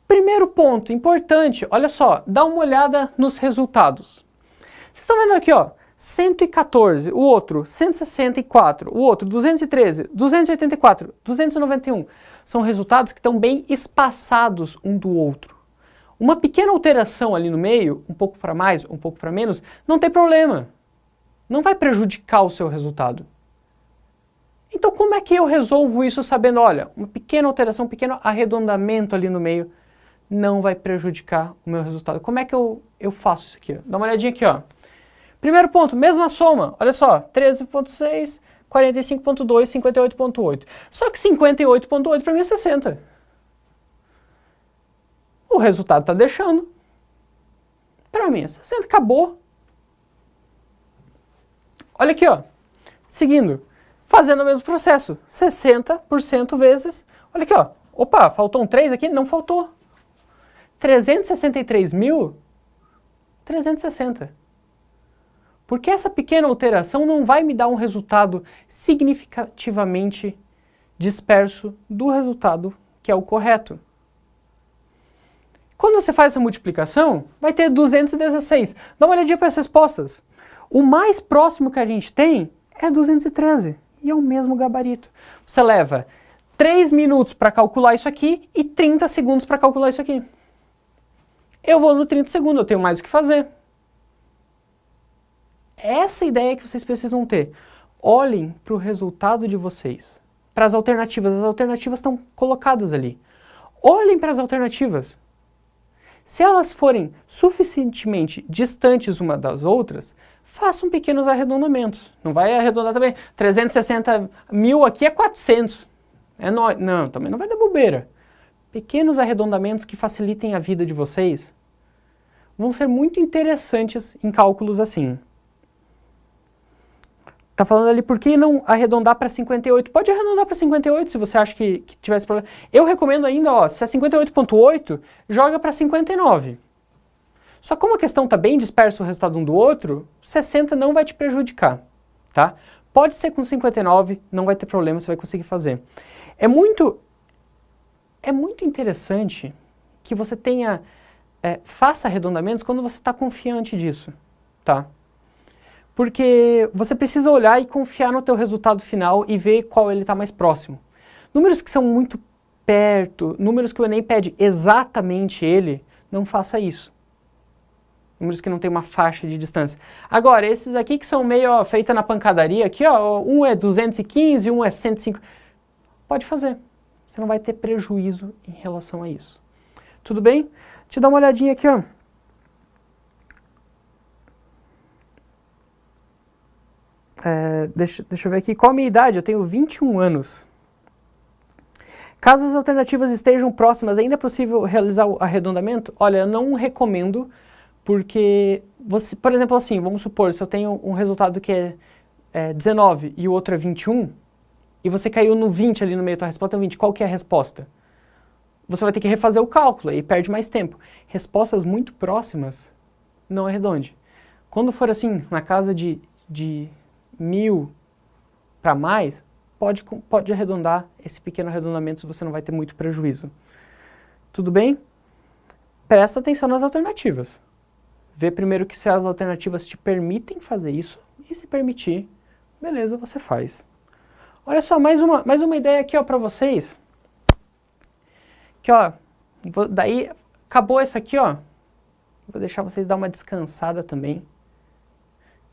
Primeiro ponto, importante, olha só, dá uma olhada nos resultados. Vocês estão vendo aqui, ó, 114, o outro 164, o outro 213, 284, 291. São resultados que estão bem espaçados um do outro. Uma pequena alteração ali no meio, um pouco para mais, um pouco para menos, não tem problema. Não vai prejudicar o seu resultado. Então como é que eu resolvo isso sabendo, olha, uma pequena alteração, um pequeno arredondamento ali no meio não vai prejudicar o meu resultado? Como é que eu faço isso aqui? Ó? Dá uma olhadinha aqui, ó. Primeiro ponto, mesma soma, olha só, 13,6, 45,2, 58,8. Só que 58,8 para mim é 60. O resultado está deixando. Para mim é 60, acabou. Olha aqui, ó, seguindo. Fazendo o mesmo processo, 60% vezes, olha aqui, ó, opa, faltou um 3 aqui? Não faltou. 363 mil, 360. Porque essa pequena alteração não vai me dar um resultado significativamente disperso do resultado que é o correto. Quando você faz essa multiplicação, vai ter 216. Dá uma olhadinha para as respostas. O mais próximo que a gente tem é 213. E é o mesmo gabarito. Você leva 3 minutos para calcular isso aqui e 30 segundos para calcular isso aqui. Eu vou no 30 segundos, eu tenho mais o que fazer. Essa ideia que vocês precisam ter. Olhem para o resultado de vocês, para as alternativas estão colocadas ali. Olhem para as alternativas. Se elas forem suficientemente distantes uma das outras, façam pequenos arredondamentos. Não vai arredondar também. 360 mil aqui é 400. Não, também não vai dar bobeira. Pequenos arredondamentos que facilitem a vida de vocês vão ser muito interessantes em cálculos assim. Tá falando ali, por que não arredondar para 58? Pode arredondar para 58 se você acha que tivesse problema. Eu recomendo ainda, ó, se é 58,8, joga para 59. Só como a questão está bem dispersa o resultado um do outro, 60 não vai te prejudicar, tá? Pode ser com 59, não vai ter problema, você vai conseguir fazer. É muito interessante que você faça arredondamentos quando você está confiante disso, tá? Porque você precisa olhar e confiar no teu resultado final e ver qual ele está mais próximo. Números que são muito perto, números que o Enem pede exatamente ele, não faça isso. Números que não tem uma faixa de distância. Agora, esses aqui que são meio feita na pancadaria, aqui ó, um é 215, um é 105, pode fazer. Você não vai ter prejuízo em relação a isso. Tudo bem? Deixa eu dar uma olhadinha aqui, ó. Deixa eu ver aqui. Qual a minha idade? Eu tenho 21 anos. Caso as alternativas estejam próximas, ainda é possível realizar o arredondamento? Olha, eu não recomendo, porque, você, por exemplo, assim, vamos supor, se eu tenho um resultado que é 19 e o outro é 21, e você caiu no 20 ali no meio da tua resposta, 20, qual que é a resposta? Você vai ter que refazer o cálculo e perde mais tempo. Respostas muito próximas, não arredonde. Quando for assim, na casa de 1000 para mais, pode arredondar esse pequeno arredondamento, se você não vai ter muito prejuízo. Tudo bem? Presta atenção nas alternativas. Vê primeiro que se as alternativas te permitem fazer isso, e se permitir, beleza, você faz. Olha só, mais uma ideia aqui para vocês. Que ó, daí acabou essa aqui, ó. Vou deixar vocês dar uma descansada também.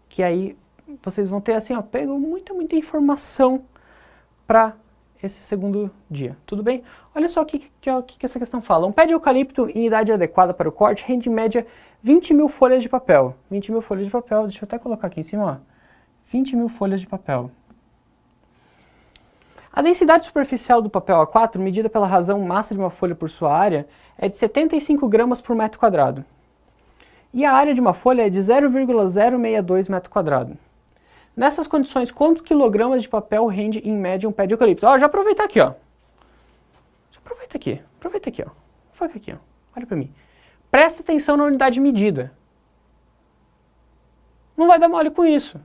Que aí vocês vão ter assim, ó, pego muita informação para esse segundo dia. Tudo bem? Olha só o que essa questão fala. Um pé de eucalipto em idade adequada para o corte rende em média 20 mil folhas de papel. 20 mil folhas de papel, deixa eu até colocar aqui em cima, ó. 20 mil folhas de papel. A densidade superficial do papel A4, medida pela razão massa de uma folha por sua área, é de 75 gramas por metro quadrado. E a área de uma folha é de 0,062 metro quadrado. Nessas condições, quantos quilogramas de papel rende em média um pé de eucalipto? Ó, já aproveita aqui, ó. Já aproveita aqui, ó. Foca aqui, ó. Olha pra mim. Presta atenção na unidade de medida. Não vai dar mole com isso.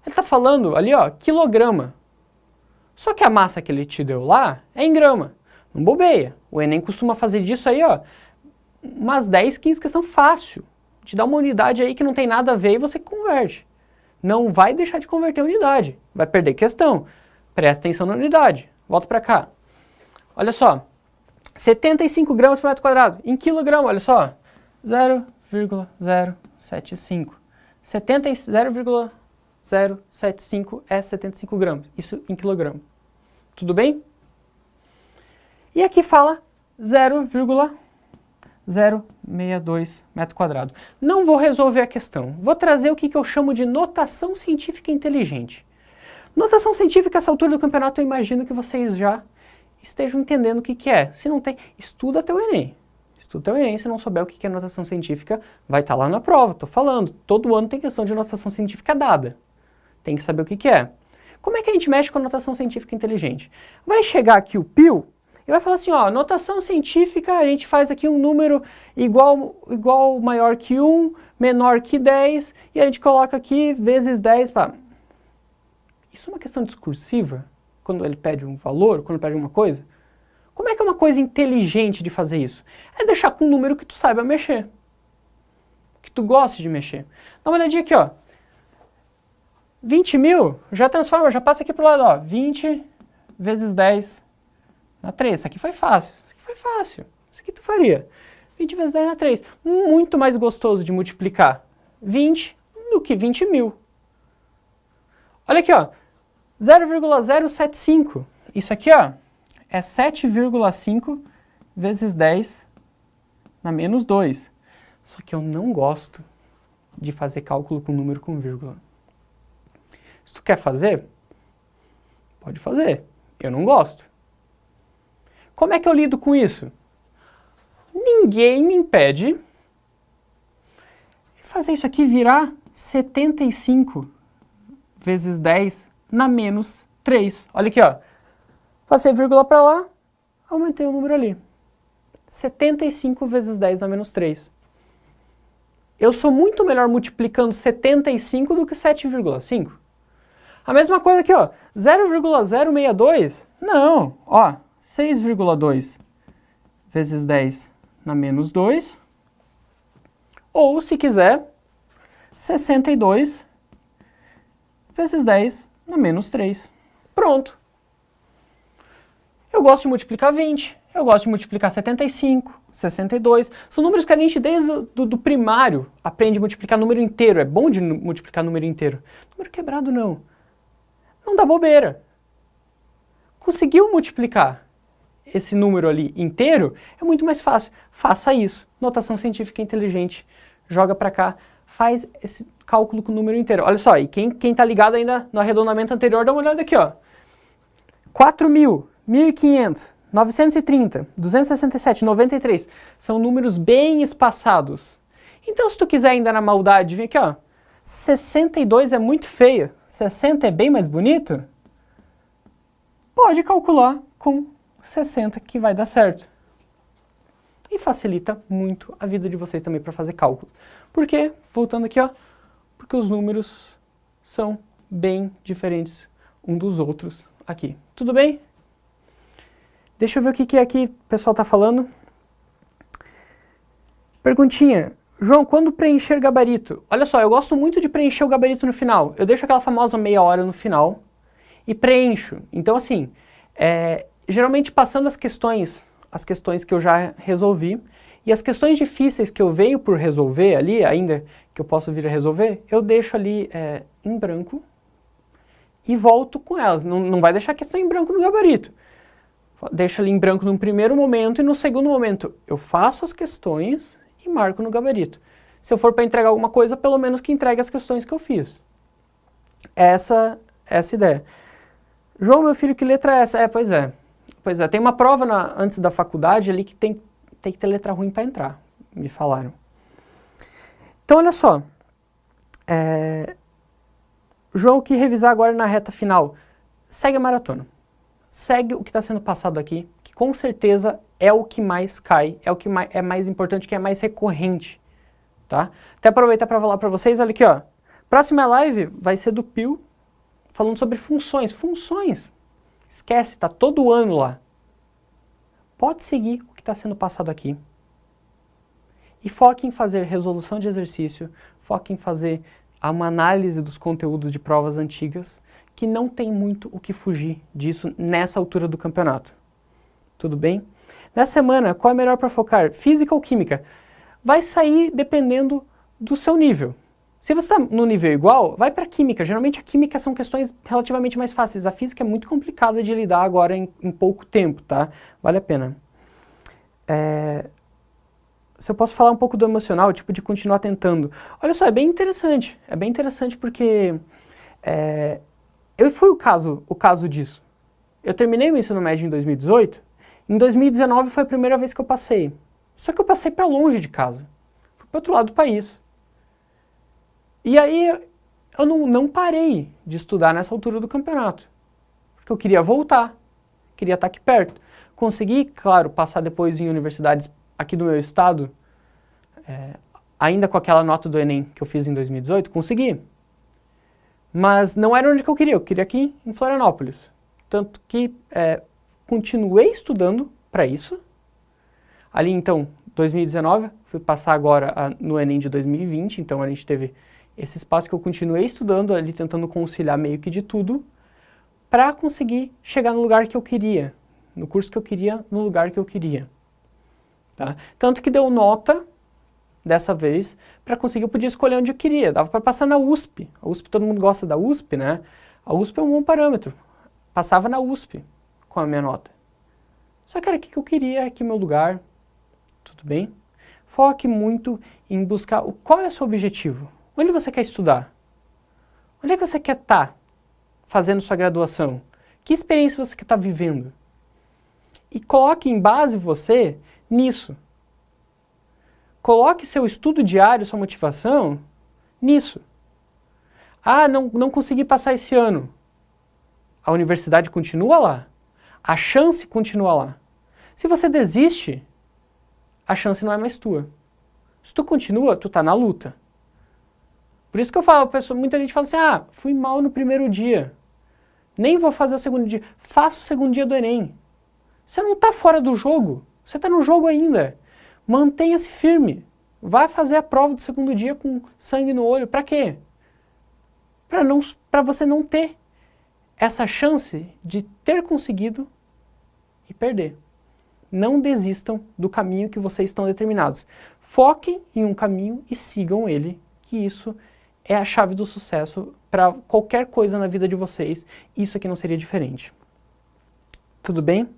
Ele tá falando ali, ó, quilograma. Só que a massa que ele te deu lá é em grama. Não bobeia. O Enem costuma fazer disso aí, ó, umas 10, 15 questão fácil. Te dá uma unidade aí que não tem nada a ver e você converte. Não vai deixar de converter a unidade. Vai perder questão. Presta atenção na unidade. Volta para cá. Olha só. 75 gramas por metro quadrado. Em quilograma, olha só. 0,075. 0,075 é 75 gramas. Isso em quilograma. Tudo bem? E aqui fala 0,062 metro quadrado. Não vou resolver a questão. Vou trazer o que eu chamo de notação científica inteligente. Notação científica, essa altura do campeonato, eu imagino que vocês já estejam entendendo o que é. Se não tem, estuda até o Enem. Estuda até o Enem. Se não souber o que é notação científica, vai estar lá na prova. Tô falando, todo ano tem questão de notação científica dada. Tem que saber o que é. Como é que a gente mexe com a notação científica inteligente? Vai chegar aqui o PIL e vai falar assim, ó, notação científica, a gente faz aqui um número igual maior que 1, menor que 10, e a gente coloca aqui vezes 10 para... Isso é uma questão discursiva? Quando ele pede um valor, quando ele pede uma coisa? Como é que é uma coisa inteligente de fazer isso? É deixar com um número que tu saiba mexer. Que tu goste de mexer. Dá uma olhadinha aqui, ó. 20 mil, já transforma, já passa aqui pro lado, ó. 20 vezes 10 na 3. Isso aqui foi fácil. Isso aqui tu faria. 20 vezes 10 na 3. Muito mais gostoso de multiplicar 20 do que 20 mil. Olha aqui, ó. 0,075. Isso aqui, ó, é 7,5 vezes 10 na menos 2. Só que eu não gosto de fazer cálculo com número com vírgula. Se tu quer fazer, pode fazer. Eu não gosto. Como é que eu lido com isso? Ninguém me impede de fazer isso aqui virar 75 vezes 10 na menos 3. Olha aqui, ó. Passei vírgula para lá, aumentei o número ali. 75 vezes 10 na menos 3. Eu sou muito melhor multiplicando 75 do que 7,5. A mesma coisa aqui, ó. 0,062? Não. Ó, 6,2 vezes 10 na menos 2. Ou, se quiser, 62 vezes 10 na menos 3. Pronto. Eu gosto de multiplicar 20, eu gosto de multiplicar 75, 62. São números que a gente, desde do primário, aprende a multiplicar número inteiro. É bom de multiplicar número inteiro. Número quebrado, não. Não dá bobeira. Conseguiu multiplicar esse número ali inteiro, é muito mais fácil. Faça isso. Notação científica inteligente. Joga pra cá, faz esse cálculo com o número inteiro. Olha só, e quem tá ligado ainda no arredondamento anterior, dá uma olhada aqui, ó. 4.000, 1.500, 930, 267, 93. São números bem espaçados. Então, se tu quiser ainda na maldade, vem aqui, ó. 62 é muito feio, 60 é bem mais bonito. Pode calcular com 60 que vai dar certo. E facilita muito a vida de vocês também para fazer cálculo. Por quê? Voltando aqui, ó. Porque os números são bem diferentes um dos outros aqui. Tudo bem? Deixa eu ver o que aqui o pessoal está falando. Perguntinha. João, quando preencher gabarito? Olha só, eu gosto muito de preencher o gabarito no final. Eu deixo aquela famosa meia hora no final e preencho. Então, assim, geralmente passando as questões que eu já resolvi, e as questões difíceis que eu venho por resolver ali, ainda que eu posso vir a resolver, eu deixo ali em branco e volto com elas. Não vai deixar a questão em branco no gabarito. Deixa ali em branco num primeiro momento e no segundo momento eu faço as questões e marco no gabarito. Se eu for para entregar alguma coisa, pelo menos que entregue as questões que eu fiz. Essa é a ideia. João, meu filho, que letra é essa? Pois é. Tem uma prova antes da faculdade ali que tem que ter letra ruim para entrar, me falaram. Então, olha só. João, o que revisar agora na reta final? Segue a maratona. Segue o que está sendo passado aqui, que com certeza é o que mais cai, é o que é mais importante, que é mais recorrente, tá? Até aproveitar para falar para vocês, olha aqui, ó. Próxima live vai ser do Pio, falando sobre funções. Funções, esquece, tá todo ano lá. Pode seguir o que está sendo passado aqui. E foque em fazer resolução de exercício, foque em fazer uma análise dos conteúdos de provas antigas, que não tem muito o que fugir disso nessa altura do campeonato. Tudo bem? Nessa semana, qual é melhor para focar? Física ou química? Vai sair dependendo do seu nível. Se você está no nível igual, vai para química. Geralmente a química são questões relativamente mais fáceis. A física é muito complicada de lidar agora em pouco tempo, tá? Vale a pena. Se eu posso falar um pouco do emocional, tipo de continuar tentando. Olha só, é bem interessante. É bem interessante porque eu fui o caso disso. Eu terminei o ensino médio em 2018. Em 2019 foi a primeira vez que eu passei. Só que eu passei para longe de casa. Fui para outro lado do país. E aí eu não parei de estudar nessa altura do campeonato. Porque eu queria voltar. Queria estar aqui perto. Consegui, claro, passar depois em universidades aqui do meu estado, ainda com aquela nota do Enem que eu fiz em 2018, consegui. Mas não era onde que eu queria aqui em Florianópolis. Tanto que continuei estudando para isso. Ali então, 2019, fui passar agora no Enem de 2020, então a gente teve esse espaço que eu continuei estudando ali, tentando conciliar meio que de tudo, para conseguir chegar no lugar que eu queria, no curso que eu queria, no lugar que eu queria. Tá? Tanto que deu nota, dessa vez, para conseguir, eu podia escolher onde eu queria, dava para passar na USP. A USP, todo mundo gosta da USP, né? A USP é um bom parâmetro. Passava na USP com a minha nota. Só que era aqui que eu queria, aqui o meu lugar. Tudo bem? Foque muito em buscar qual é o seu objetivo. Onde você quer estudar? Onde é que você quer estar fazendo sua graduação? Que experiência você quer estar vivendo? E coloque em base você nisso. Coloque seu estudo diário, sua motivação nisso. Ah, não consegui passar esse ano. A universidade continua lá. A chance continua lá. Se você desiste, a chance não é mais tua. Se tu continua, tu tá na luta. Por isso que eu falo, muita gente fala assim, fui mal no primeiro dia. Nem vou fazer o segundo dia. Faça o segundo dia do Enem. Você não tá fora do jogo. Você tá no jogo ainda. Mantenha-se firme. Fazer a prova do segundo dia com sangue no olho. Pra quê? Pra você não ter essa chance de ter conseguido e perder. Não desistam do caminho que vocês estão determinados. Foquem em um caminho e sigam ele, que isso é a chave do sucesso para qualquer coisa na vida de vocês. Isso aqui não seria diferente. Tudo bem?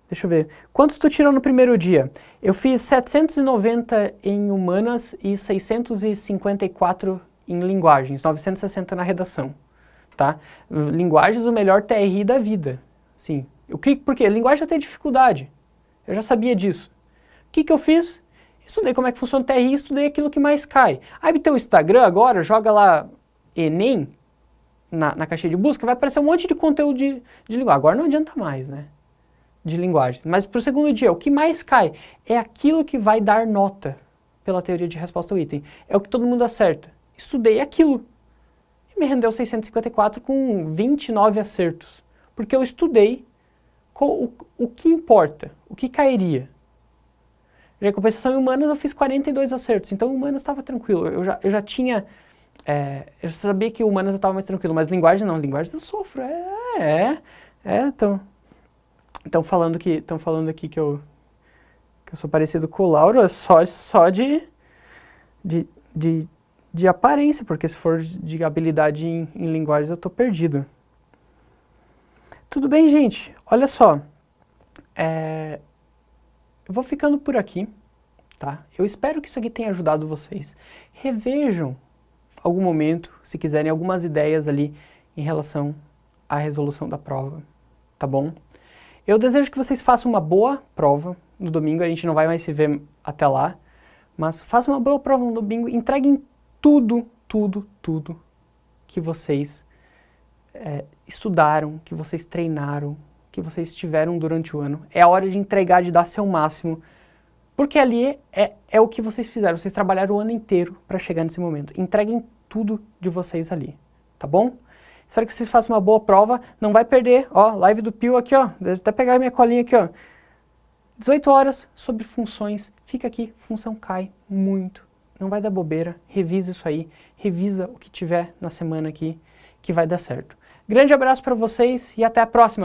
Deixa eu ver. Quantos tu tirou no primeiro dia? Eu fiz 790 em humanas e 654 em linguagens, 960 na redação, tá? Linguagens, o melhor TRI da vida. Sim. Por quê? Linguagem eu tenho dificuldade. Eu já sabia disso. O que eu fiz? Estudei como é que funciona o TRI e estudei aquilo que mais cai. Aí teu Instagram agora, joga lá Enem na caixinha de busca, vai aparecer um monte de conteúdo de linguagem. Agora não adianta mais, né? De linguagens. Mas para o segundo dia, o que mais cai é aquilo que vai dar nota pela teoria de resposta ao item. É o que todo mundo acerta. Estudei aquilo. E me rendeu 654 com 29 acertos. Porque eu estudei o que importa, o que cairia. Já em compensação em humanas eu fiz 42 acertos. Então humanas estava tranquilo. Eu já tinha... eu sabia que humanas eu estava mais tranquilo. Mas linguagem não. Linguagem eu sofro. Então... Estão falando aqui que eu sou parecido com o Lauro só de aparência, porque se for de habilidade em linguagens eu tô perdido. Tudo bem, gente? Olha só, eu vou ficando por aqui, tá? Eu espero que isso aqui tenha ajudado vocês. Revejam algum momento, se quiserem, algumas ideias ali em relação à resolução da prova, tá bom? Eu desejo que vocês façam uma boa prova no domingo, a gente não vai mais se ver até lá, mas façam uma boa prova no domingo, entreguem tudo que vocês estudaram, que vocês treinaram, que vocês tiveram durante o ano. É a hora de entregar, de dar seu máximo, porque ali é o que vocês fizeram, vocês trabalharam o ano inteiro para chegar nesse momento. Entreguem tudo de vocês ali, tá bom? Espero que vocês façam uma boa prova. Não vai perder, ó, live do Pio aqui, ó. Deixa eu até pegar a minha colinha aqui, ó. 18 horas sobre funções. Fica aqui, função cai muito. Não vai dar bobeira. Revisa isso aí. Revisa o que tiver na semana aqui, que vai dar certo. Grande abraço para vocês e até a próxima.